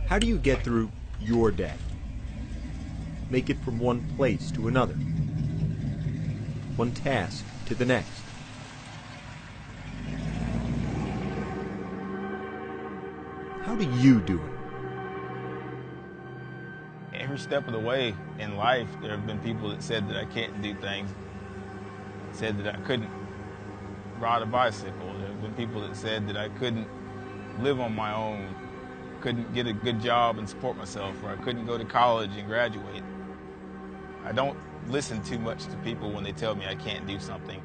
How do you get through your day? Make it from one place to another, one task to the next. How do you do it? Every step of the way in life, there have been people that said that I can't do things, said that I couldn't ride a bicycle. There have been people that said that I couldn't live on my own, couldn't get a good job and support myself, or I couldn't go to college and graduate. I don't listen too much to people when they tell me I can't do something.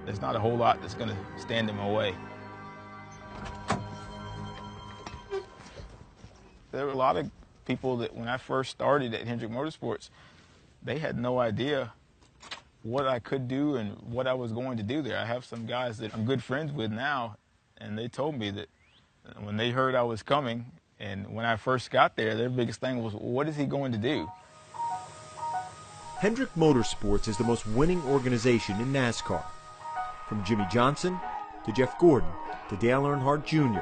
There's not a whole lot that's going to stand in my way. There were a lot of people that when I first started at Hendrick Motorsports, they had no idea what I could do and what I was going to do there. I have some guys that I'm good friends with now, and they told me that when they heard I was coming, and when I first got there, their biggest thing was, what is he going to do? Hendrick Motorsports is the most winning organization in NASCAR. From Jimmy Johnson to Jeff Gordon to Dale Earnhardt Jr.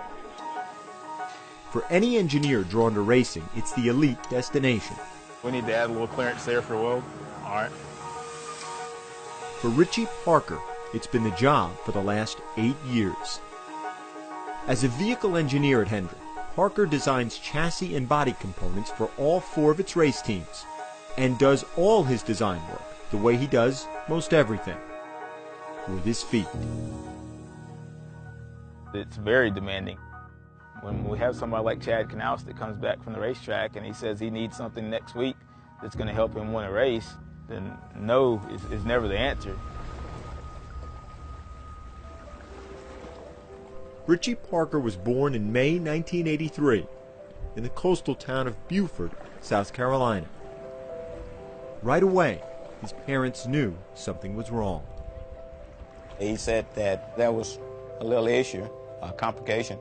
For any engineer drawn to racing, it's the elite destination. We need to add a little clearance there for Will. All right. For Richie Parker, it's been the job for the last 8 years. As a vehicle engineer at Hendrick, Parker designs chassis and body components for all 4 of its race teams and does all his design work the way he does most everything, with his feet. It's very demanding. When we have somebody like Chad Knaus that comes back from the racetrack and he says he needs something next week that's going to help him win a race, then no is never the answer. Richie Parker was born in May 1983 in the coastal town of Beaufort, South Carolina. Right away, his parents knew something was wrong. He said that there was a little issue, a complication,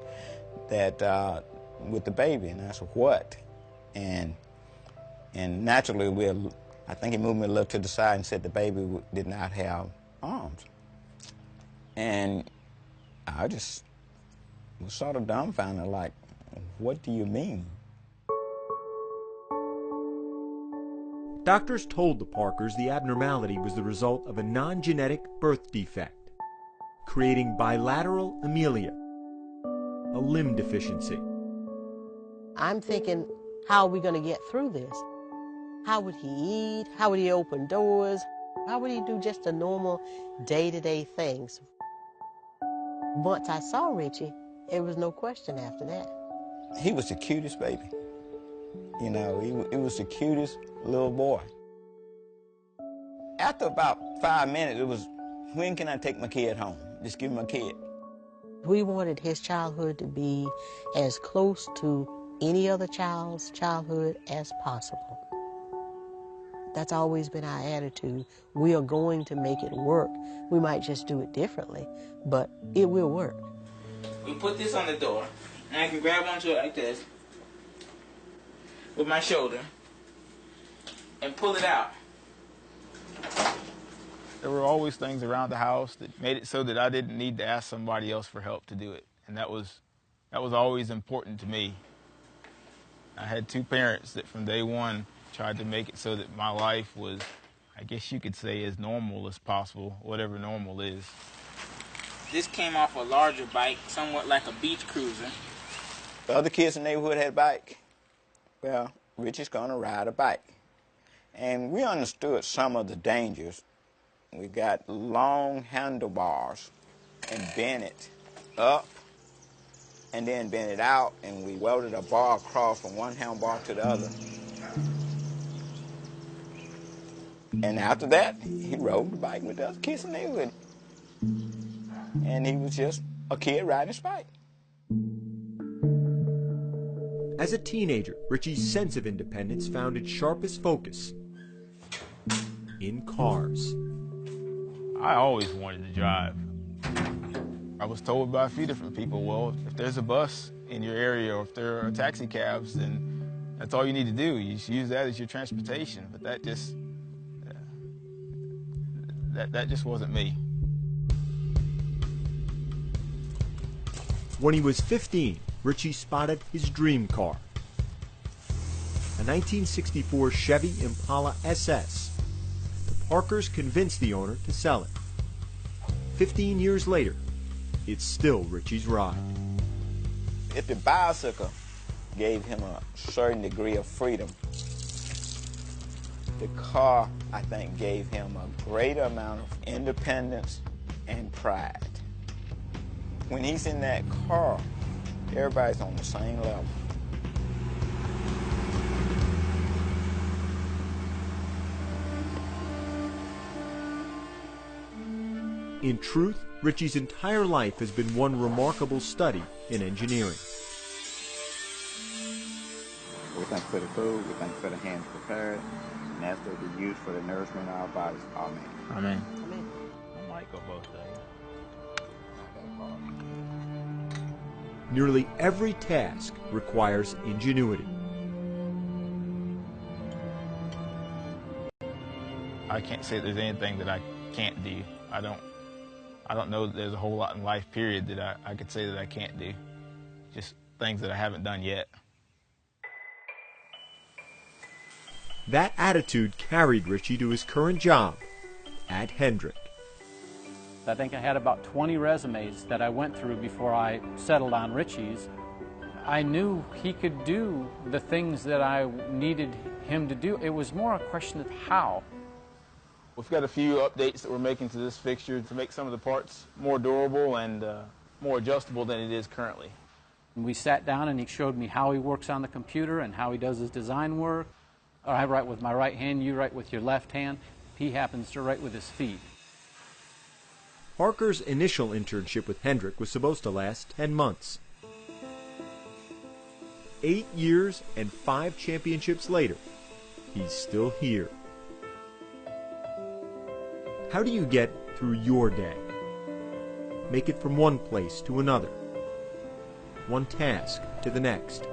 that with the baby, and I said, what? And naturally, I think he moved me a little to the side and said the baby did not have arms. And I just was sort of dumbfounded, like, what do you mean? Doctors told the Parkers the abnormality was the result of a non-genetic birth defect, creating bilateral amelia, a limb deficiency. I'm thinking, how are we going to get through this? How would he eat? How would he open doors? How would he do just the normal day-to-day things? Once I saw Richie, there was no question after that. He was the cutest baby. You know, he was the cutest little boy. After about 5 minutes, it was, when can I take my kid home? Just give me my kid. We wanted his childhood to be as close to any other child's childhood as possible. That's always been our attitude. We are going to make it work. We might just do it differently, but it will work. We put this on the door, and I can grab onto it like this with my shoulder and pull it out. There were always things around the house that made it so that I didn't need to ask somebody else for help to do it, and that was always important to me. I had 2 parents that from day one tried to make it so that my life was, I guess you could say, as normal as possible, whatever normal is. This came off a larger bike, somewhat like a beach cruiser. The other kids in the neighborhood had a bike. Well, Richie's gonna ride a bike. And we understood some of the dangers. We got long handlebars and bent it up and then bent it out, and we welded a bar across from one handlebar to the other. And after that, he rode the bike with the other kids in the neighborhood. And he was just a kid riding his bike. As a teenager, Richie's sense of independence found its sharpest focus in cars. I always wanted to drive. I was told by a few different people, well, if there's a bus in your area or if there are taxi cabs, then that's all you need to do. You just use that as your transportation. But that just wasn't me. When he was 15, Richie spotted his dream car, a 1964 Chevy Impala SS. The Parkers convinced the owner to sell it. 15 years later, it's still Richie's ride. If the bicycle gave him a certain degree of freedom, the car, I think, gave him a greater amount of independence and pride. When he's in that car, everybody's on the same level. In truth, Richie's entire life has been one remarkable study in engineering. We thank you for the food, we thank you for the hands prepared, and as they be used for the nourishment of our bodies. Amen. Amen. Amen. I might go both days. Nearly every task requires ingenuity. I can't say there's anything that I can't do. I don't know that there's a whole lot in life, period, that I could say that I can't do. Just things that I haven't done yet. That attitude carried Richie to his current job at Hendrick. I think I had about 20 resumes that I went through before I settled on Richie's. I knew he could do the things that I needed him to do. It was more a question of how. We've got a few updates that we're making to this fixture to make some of the parts more durable and more adjustable than it is currently. We sat down and he showed me how he works on the computer and how he does his design work. I write with my right hand, you write with your left hand. He happens to write with his feet. Parker's initial internship with Hendrick was supposed to last 10 months. 8 years and 5 championships later, he's still here. How do you get through your day? Make it from one place to another, one task to the next.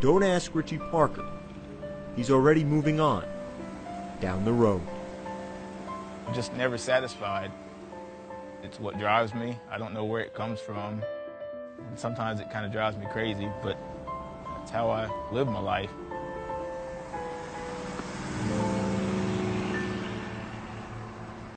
Don't ask Richie Parker. He's already moving on, down the road. I'm just never satisfied. It's what drives me. I don't know where it comes from. And sometimes it kind of drives me crazy, but that's how I live my life.